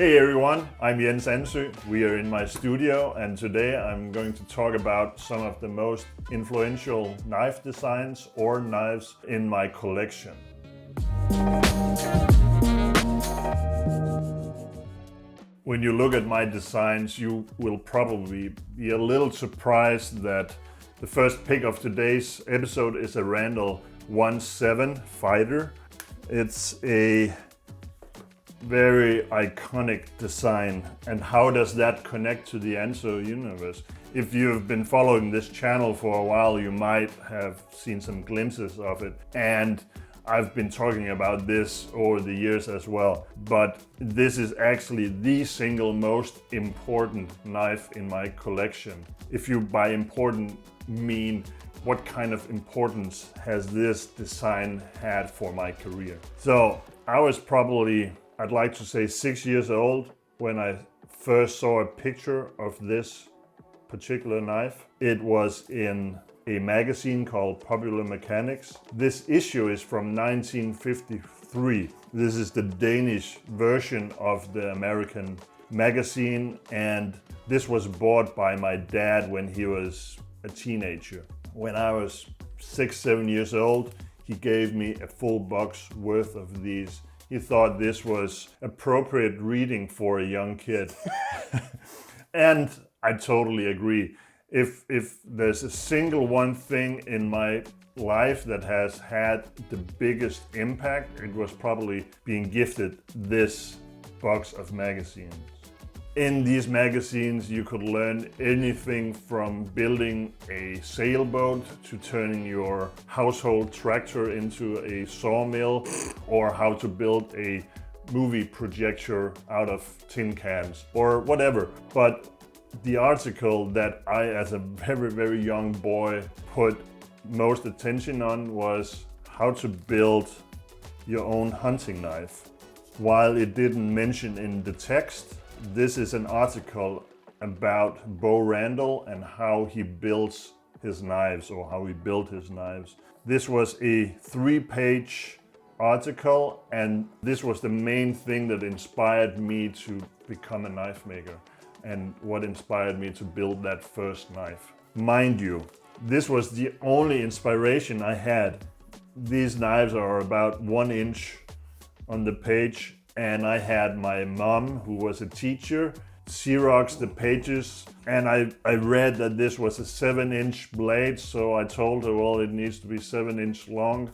Hey everyone, I'm Anso. We are in my studio and today I'm going to talk about some of the most influential knife designs or knives in my collection. When you look at my designs, you will probably be a little surprised that the first pick of today's episode is a Randall 1.7 fighter. It's a very iconic design. And how does that connect to the Anso universe? If you've been following this channel for a while, you might have seen some glimpses of it. And I've been talking about this over the years as well. But this is actually the single most important knife in my collection. If you by important mean what kind of importance has this design had for my career. So I was probably, I'd like to say 6 years old when I first saw a picture of this particular knife. It was in a magazine called Popular Mechanics. This issue is from 1953. This is the Danish version of the American magazine, and this was bought by my dad when he was a teenager. When I was 6-7 years old, he gave me a full box worth of these. He thought this was appropriate reading for a young kid. And I totally agree. If there's a single one thing in my life that has had the biggest impact, it was probably being gifted this box of magazines. In these magazines, you could learn anything from building a sailboat to turning your household tractor into a sawmill, or how to build a movie projector out of tin cans or whatever. But the article that I, as a very, very young boy, put most attention on was how to build your own hunting knife. While it didn't mention in the text, this is an article about Randall and how he builds his knives, or how he built his knives. This was a 3-page article, and this was the main thing that inspired me to become a knife maker and what inspired me to build that first knife. Mind you, this was the only inspiration I had. These knives are about 1 inch on the page, and I had my mom, who was a teacher, Xerox the pages, and I read that this was a 7-inch blade, so I told her, well, it needs to be 7-inch long,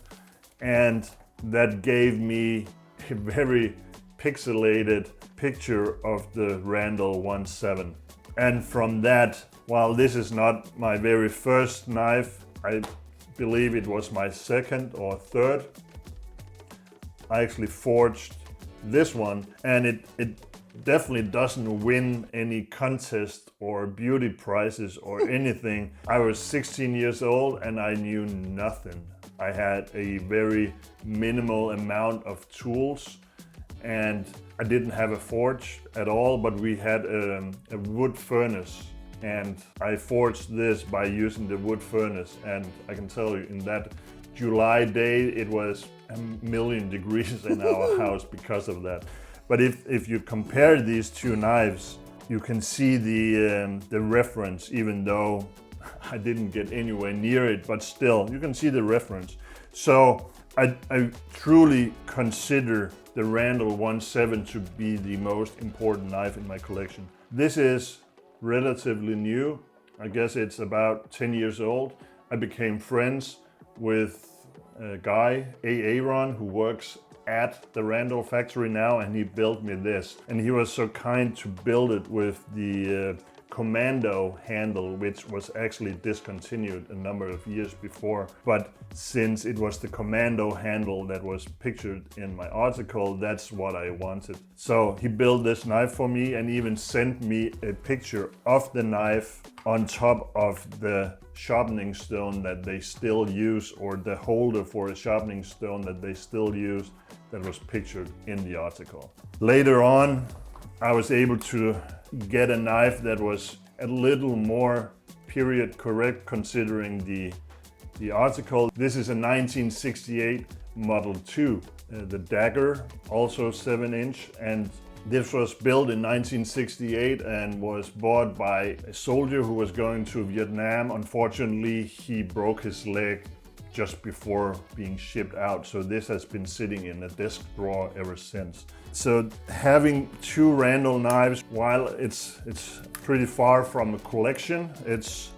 and that gave me a very pixelated picture of the Randall 1.7. And from that, while this is not my very first knife, I believe it was my second or third, I actually forged this one, and it definitely doesn't win any contest or beauty prizes or anything. I was 16 years old and I knew nothing. I had a very minimal amount of tools, and I didn't have a forge at all, but we had a wood furnace, and I forged this by using the wood furnace. And I can tell you, in that July day, it was 1,000,000 degrees in our house because of that. But if you compare these two knives, you can see the reference, even though I didn't get anywhere near it, but still, you can see the reference. So I truly consider the Randall 1.7 to be the most important knife in my collection. This is relatively new. I guess it's about 10 years old. I became friends with a guy, Aaron, who works at the Randall factory now, and he built me this. And he was so kind to build it with the commando handle, which was actually discontinued a number of years before. But since it was the commando handle that was pictured in my article, that's what I wanted. So he built this knife for me and even sent me a picture of the knife on top of the sharpening stone that they still use, or the holder for a sharpening stone that they still use, that was pictured in the article. Later on, I was able to get a knife that was a little more period correct considering the article. This is a 1968 Model 2, the dagger, also 7-inch, and This was built in 1968 and was bought by a soldier who was going to Vietnam. Unfortunately, he broke his leg just before being shipped out. So this has been sitting in a desk drawer ever since. So having two Randall knives, while it's pretty far from a collection, it's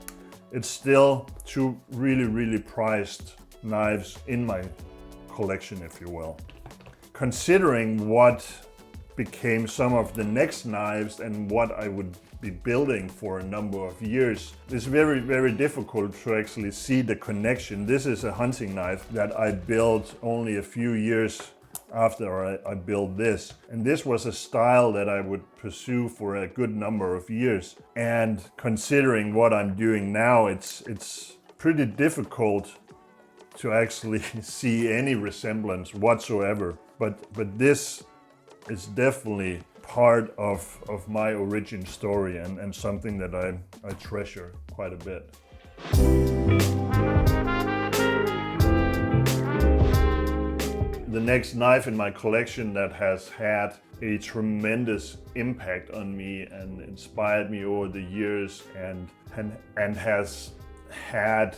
still two really prized knives in my collection, if you will. Considering what became some of the next knives and what I would be building for a number of years, it's very difficult to actually see the connection. This is a hunting knife that I built only a few years after I built this. And this was a style that I would pursue for a good number of years. And considering what I'm doing now, it's pretty difficult to actually see any resemblance whatsoever. But this is definitely part of my origin story and something that I treasure quite a bit. The next knife in my collection that has had a tremendous impact on me and inspired me over the years and has had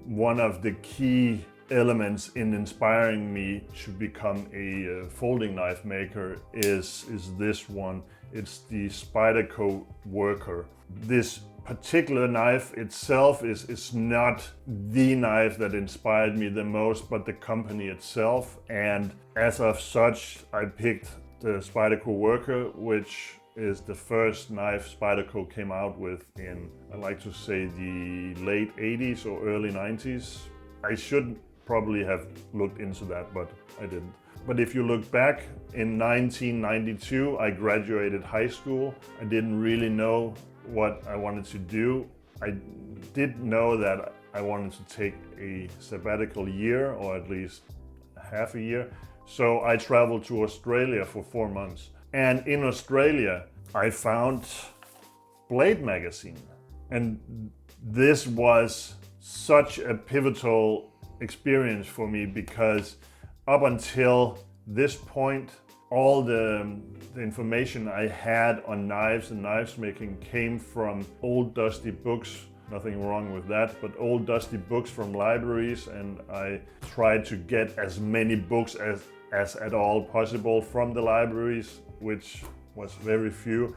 one of the key elements in inspiring me to become a folding knife maker is this one. It's the Spyderco Worker. This particular knife itself is not the knife that inspired me the most, but the company itself. And as of such, I picked the Spyderco Worker, which is the first knife Spyderco came out with in, I like to say, the late 80s or early 90s. I should probably have looked into that, but I didn't. But if you look back, in 1992, I graduated high school. I didn't really know what I wanted to do. I did know that I wanted to take a sabbatical year, or at least half a year. So I traveled to Australia for 4 months. And in Australia, I found Blade magazine. And this was such a pivotal experience for me, because up until this point, all the information I had on knives and knives making came from old dusty books. Nothing wrong with that, but old dusty books from libraries, and I tried to get as many books as at all possible from the libraries, which was very few.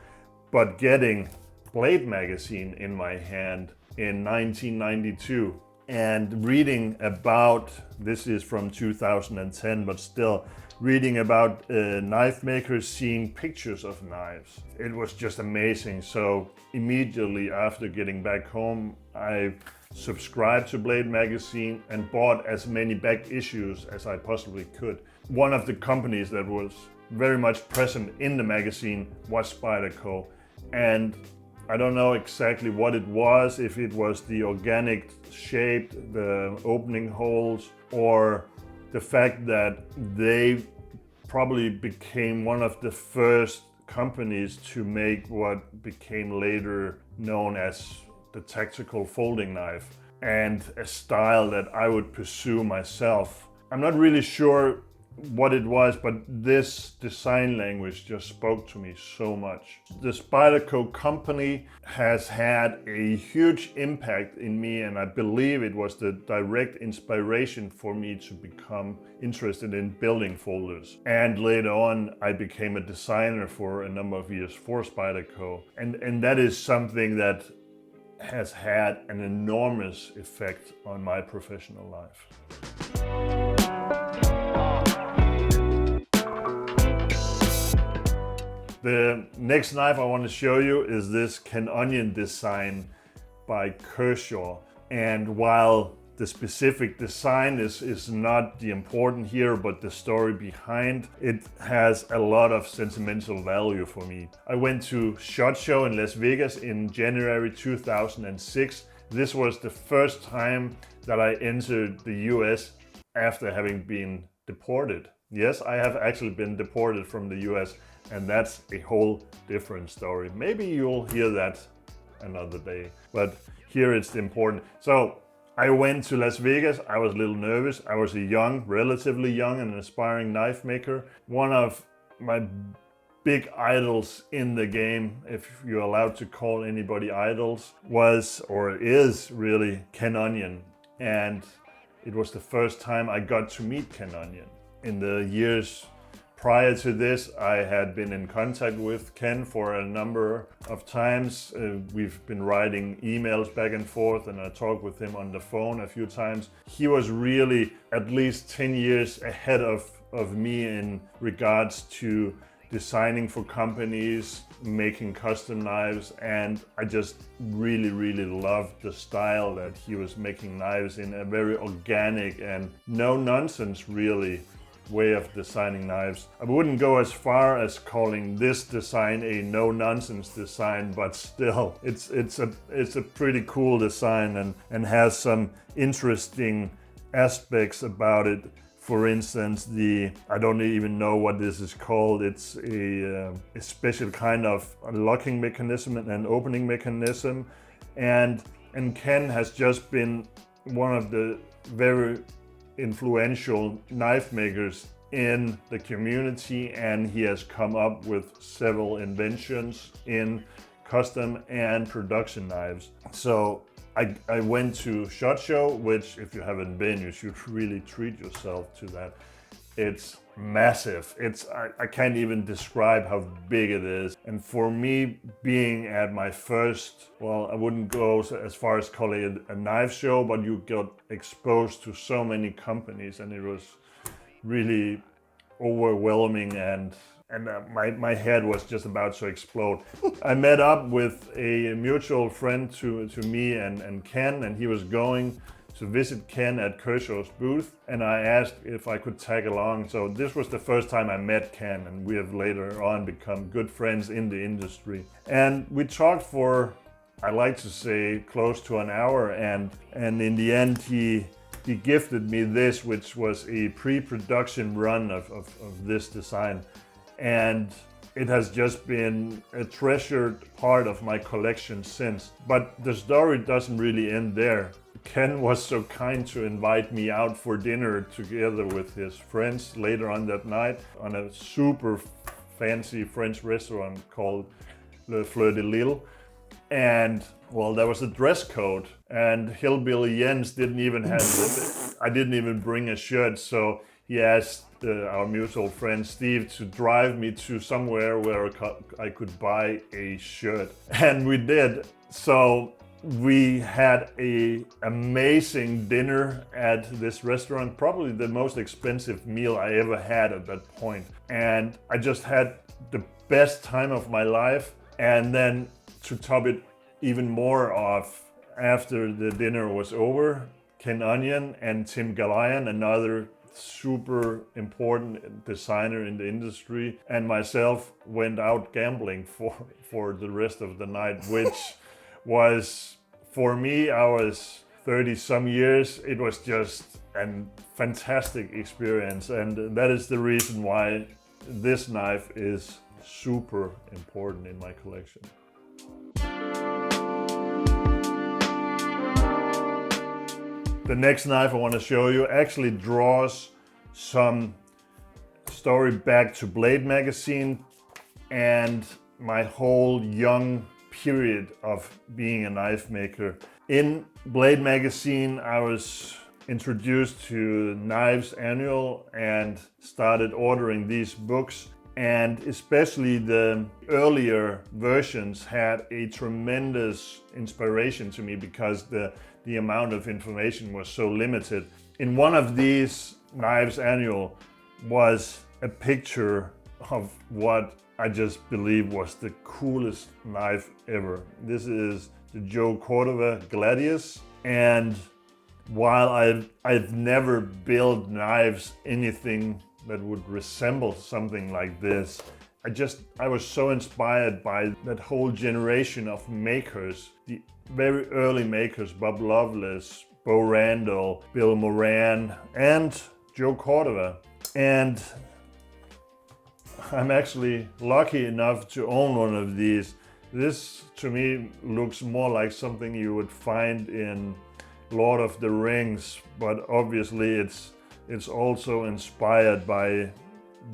But getting Blade magazine in my hand in 1992 and reading about, this is from 2010, but still reading about knife makers, seeing pictures of knives. It was just amazing. So immediately after getting back home, I subscribed to Blade magazine and bought as many back issues as I possibly could. One of the companies that was very much present in the magazine was Spyderco. And I don't know exactly what it was, if it was the organic shape, the opening holes, or the fact that they probably became one of the first companies to make what became later known as the tactical folding knife, and a style that I would pursue myself. I'm not really sure what it was, but this design language just spoke to me so much. The Spyderco company has had a huge impact in me, and I believe it was the direct inspiration for me to become interested in building folders. And later on, I became a designer for a number of years for Spyderco. And that is something that has had an enormous effect on my professional life. The next knife I want to show you is this Canon design by Kershaw. And while the specific design is not the important here, but the story behind it has a lot of sentimental value for me. I went to SHOT Show in Las Vegas in January 2006. This was the first time that I entered the US after having been deported. Yes, I have actually been deported from the US, and that's a whole different story. Maybe you'll hear that another day, but here it's important. So I went to Las Vegas. I was a little nervous. I was a relatively young and aspiring knife maker. One of my big idols in the game, if you're allowed to call anybody idols, was or is really Ken Onion. And it was the first time I got to meet Ken Onion. In the years prior to this, I had been in contact with Ken for a number of times. We've been writing emails back and forth, and I talked with him on the phone a few times. He was really at least 10 years ahead of me in regards to designing for companies, making custom knives, and I just really loved the style that he was making knives in, a very organic and no nonsense really way of designing knives. I wouldn't go as far as calling this design a no nonsense design, but still it's a pretty cool design and has some interesting aspects about it. For instance, I don't even know what this is called. It's a special kind of locking mechanism and opening mechanism. And Ken has just been one of the very influential knife makers in the community, and he has come up with several inventions in custom and production knives. So I went to SHOT Show, which if you haven't been, you should really treat yourself to that. It's massive. I can't even describe how big it is. And for me, being at my first, well, I wouldn't go as far as calling it a knife show, but you got exposed to so many companies, and it was really overwhelming, and my head was just about to explode. I met up with a mutual friend to me and Ken, and he was going to visit Ken at Kershaw's booth, and I asked if I could tag along. So this was the first time I met Ken, and we have later on become good friends in the industry. And we talked for, I like to say, close to an hour, and in the end he gifted me this, which was a pre-production run of this design. And it has just been a treasured part of my collection since. But the story doesn't really end there. Ken was so kind to invite me out for dinner together with his friends later on that night on a super fancy French restaurant called Le Fleur de Lille. And well, there was a dress code, and Hillbilly Jens didn't even have it. I didn't even bring a shirt, so he asked our mutual friend Steve to drive me to somewhere where I could buy a shirt, and we did. So we had an amazing dinner at this restaurant, probably the most expensive meal I ever had at that point, and I just had the best time of my life. And then to top it even more off, after the dinner was over, Ken Onion and Tim Gallien, another super important designer in the industry, and myself went out gambling for the rest of the night, which was, for me, I was 30 some years, it was just a fantastic experience, and that is the reason why this knife is super important in my collection. The next knife I want to show you actually draws some story back to Blade magazine and my whole young period of being a knife maker. In Blade magazine, I was introduced to Knives Annual and started ordering these books. And especially the earlier versions had a tremendous inspiration to me because the amount of information was so limited. In one of these Knives Annual was a picture of what I just believe was the coolest knife ever. This is the Corda Gladius, and while I've never built knives anything that would resemble something like this, I was so inspired by that whole generation of makers, the very early makers, Bob Loveless, Bo Randall, Bill Moran, and Joe Cordova. And I'm actually lucky enough to own one of these. This to me looks more like something you would find in Lord of the Rings, but obviously it's also inspired by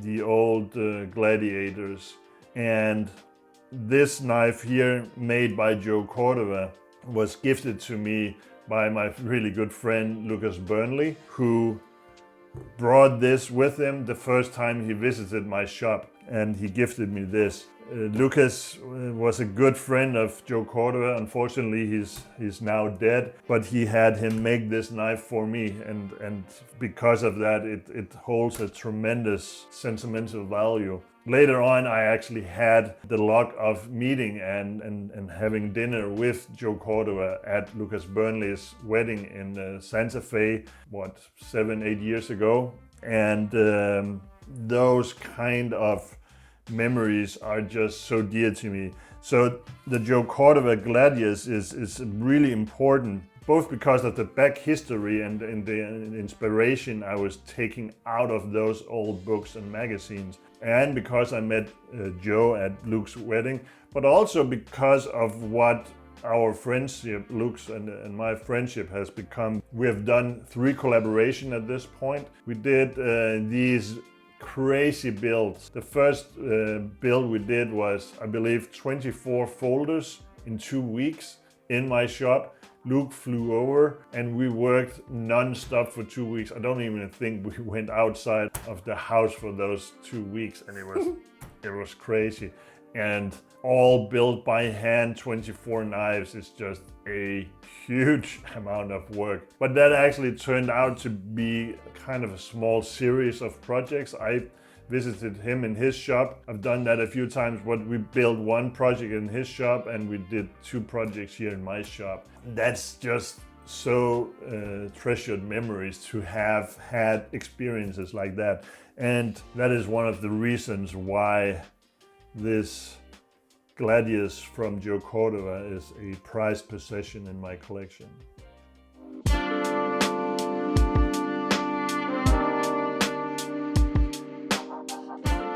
the old gladiators And this knife here, made by Joe Cordova, was gifted to me by my really good friend Lucas Burnley, who brought this with him the first time he visited my shop, and he gifted me this. Lucas was a good friend of Joe Cordova. Unfortunately, he's now dead, but he had him make this knife for me, and because of that, it holds a tremendous sentimental value. Later on, I actually had the luck of meeting and having dinner with Joe Cordova at Lucas Burnley's wedding in Santa Fe, 7-8 years ago. And those kind of memories are just so dear to me. So the Joe Cordova Gladius is really important, both because of the back history and the inspiration I was taking out of those old books and magazines, and because I met Joe at Luke's wedding, but also because of what our friendship, Luke's and my friendship, has become. We have done 3 collaborations at this point. We did these crazy builds. The first build we did was, I believe, 24 folders in 2 weeks in my shop. Luke flew over and we worked non-stop for 2 weeks. I don't even think we went outside of the house for those 2 weeks, and it was crazy. And all built by hand, 24 knives, is just a huge amount of work. But that actually turned out to be kind of a small series of projects. I visited him in his shop. I've done that a few times, but we built 1 project in his shop and we did 2 projects here in my shop. That's just so treasured memories to have had experiences like that. And that is one of the reasons why this Gladius from Joe Cordova is a prized possession in my collection.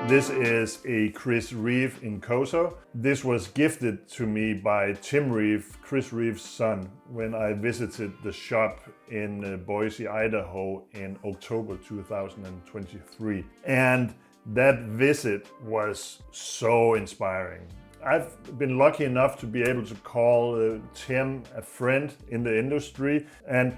This is a Chris Reef in Koso. This was gifted to me by Tim Reef, Chris Reef's son, when I visited the shop in Boise, Idaho in October 2023. And that visit was so inspiring. I've been lucky enough to be able to call Tim a friend in the industry, and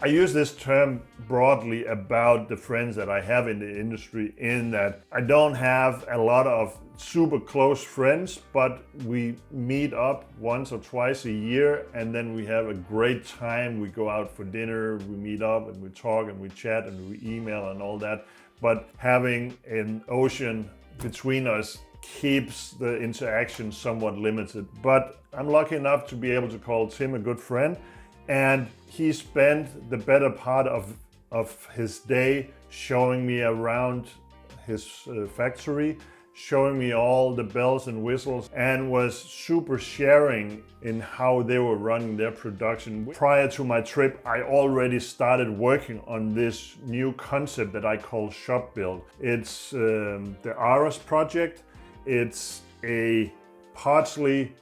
I use this term broadly about the friends that I have in the industry, in that I don't have a lot of super close friends, but we meet up once or twice a year and then we have a great time. We go out for dinner, we meet up and we talk and we chat and we email and all that. But having an ocean between us keeps the interaction somewhat limited. But I'm lucky enough to be able to call Tim a good friend. And he spent the better part of his day showing me around his factory, showing me all the bells and whistles, and was super sharing in how they were running their production. Prior to my trip, I already started working on this new concept that I call Shop Build. It's the Aros project. It's a partly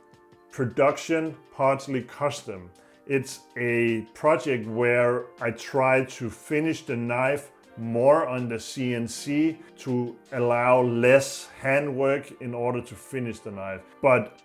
production, partly custom. It's a project where I try to finish the knife more on the CNC to allow less handwork in order to finish the knife. But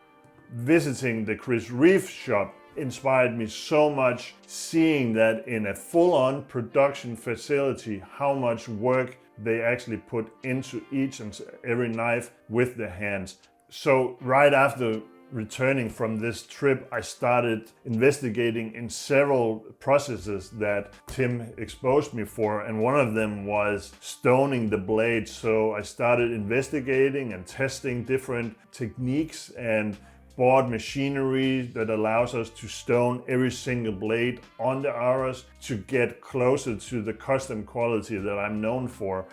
visiting the Chris Reef shop inspired me so much, seeing that in a full-on production facility, how much work they actually put into each and every knife with their hands. So right after returning from this trip, I started investigating in several processes that Tim exposed me for, and one of them was stoning the blade. So I started investigating and testing different techniques and bought machinery that allows us to stone every single blade on the Aros to get closer to the custom quality that I'm known for.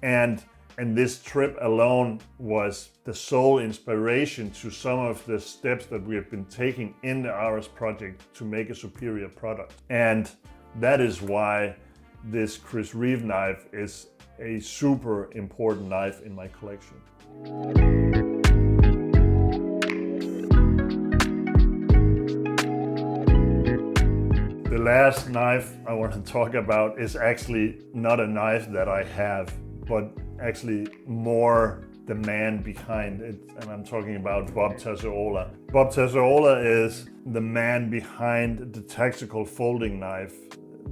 And this trip alone was the sole inspiration to some of the steps that we have been taking in the Aros project to make a superior product. And that is why this Chris Reef knife is a super important knife in my collection. The last knife I want to talk about is actually not a knife that I have, but actually more the man behind it, and I'm talking about Bob Tesa. Bob Tesa is the man behind the tactical folding knife.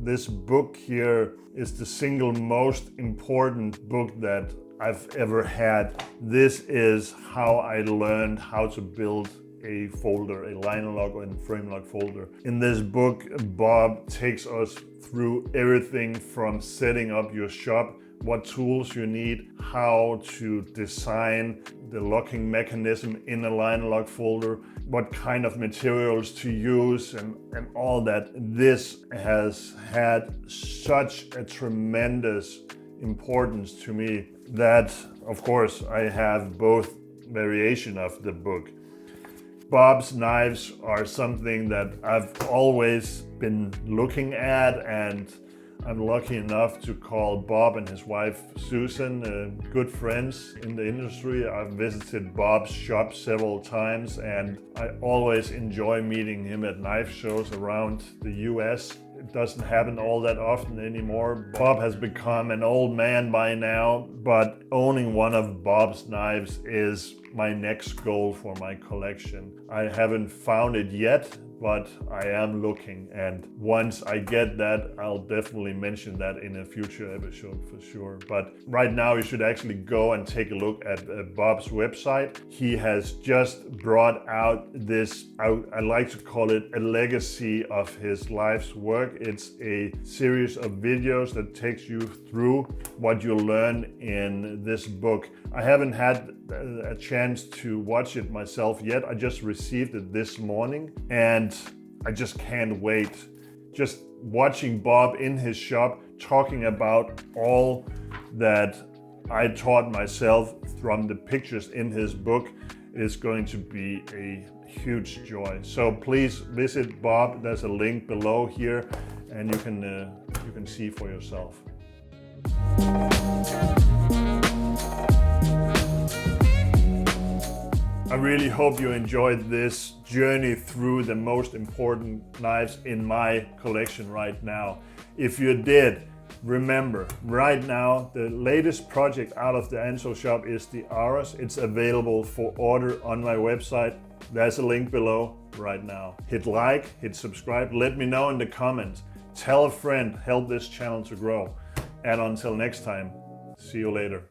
This book here is the single most important book that I've ever had. This is how I learned how to build a folder, a liner lock and frame lock folder. In this book, Bob takes us through everything from setting up your shop, what tools you need, how to design the locking mechanism in a liner lock folder, what kind of materials to use, and all that. This has had such a tremendous importance to me that, of course, I have both variation of the book. Bob's knives are something that I've always been looking at, and I'm lucky enough to call Bob and his wife Susan good friends in the industry. I've visited Bob's shop several times, and I always enjoy meeting him at knife shows around the US. It doesn't happen all that often anymore. Bob has become an old man by now, but owning one of Bob's knives is my next goal for my collection. I haven't found it yet, but I am looking, and once I get that, I'll definitely mention that in a future episode for sure. But right now you should actually go and take a look at Bob's website. He has just brought out this, I like to call it a legacy of his life's work. It's a series of videos that takes you through what you learn in this book. I haven't had a chance to watch it myself yet. I just received it this morning, and I just can't wait. Just watching Bob in his shop talking about all that I taught myself from the pictures in his book is going to be a huge joy. So please visit Bob. There's a link below here, and you can see for yourself. I really hope you enjoyed this journey through the most important knives in my collection right now. If you did, remember, right now, the latest project out of the Anso shop is the Aros. It's available for order on my website. There's a link below right now. Hit like, hit subscribe, let me know in the comments. Tell a friend, help this channel to grow. And until next time, see you later.